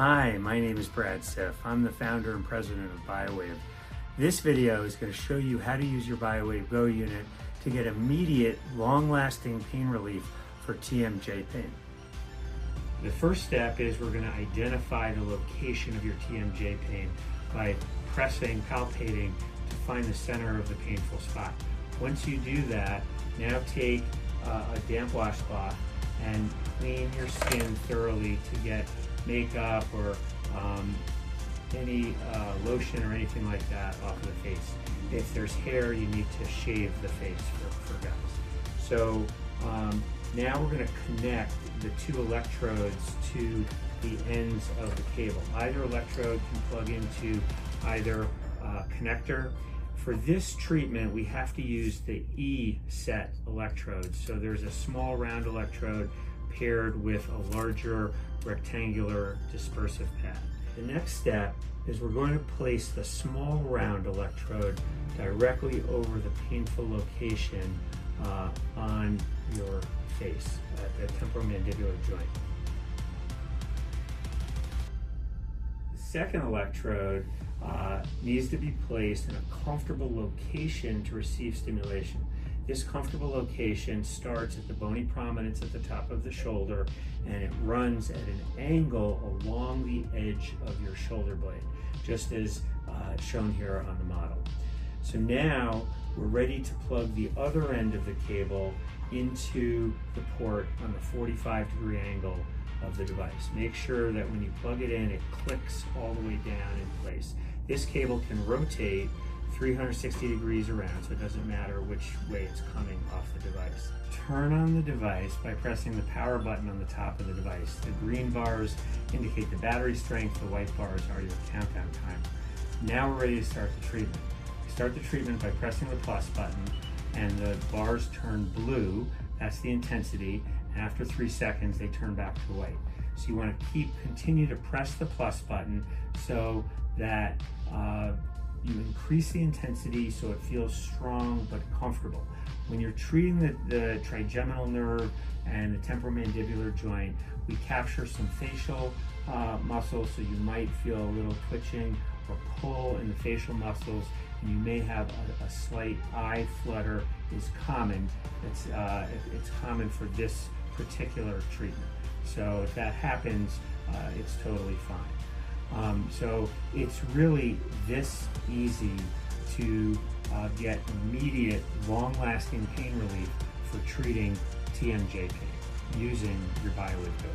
Hi, my name is Brad Siff. I'm the founder and president of BioWave. This video is going to show you how to use your BioWaveGO unit to get immediate, long-lasting pain relief for TMJ pain. The first step is we're going to identify the location of your TMJ pain by pressing, palpating to find the center of the painful spot. Once you do that, now take a damp washcloth and clean your skin thoroughly to get makeup or any lotion or anything like that off of the face. If there's hair, you need to shave the face for guys. So now we're going to connect the two electrodes to the ends of the cable. Either electrode can plug into either connector. For this treatment, we have to use the E-set electrodes. So there's a small round electrode paired with a larger rectangular dispersive pad. The next step is we're going to place the small round electrode directly over the painful location on your face at the temporomandibular joint. The second electrode needs to be placed in a comfortable location to receive stimulation. This comfortable location starts at the bony prominence at the top of the shoulder, and it runs at an angle along the edge of your shoulder blade, just as shown here on the model. So now we're ready to plug the other end of the cable into the port on the 45-degree angle of the device. Make sure that when you plug it in, it clicks all the way down in place. This cable can rotate 360 degrees around, so it doesn't matter which way it's coming off the device. Turn on the device by pressing the power button on the top of the device. The green bars indicate the battery strength, the white bars are your countdown time. Now we're ready to start the treatment. Start the treatment by pressing the plus button, and the bars turn blue. That's the intensity. After 3 seconds, they turn back to white. So you want to continue to press the plus button so that you increase the intensity so it feels strong but comfortable. When you're treating the trigeminal nerve and the temporomandibular joint, we capture some facial muscles, so you might feel a little twitching or pull in the facial muscles, and you may have a slight eye flutter. Is common. It's common for this particular treatment. So if that happens, it's totally fine. So it's really this easy to get immediate, long-lasting pain relief for treating TMJ pain using your BioWaveGO.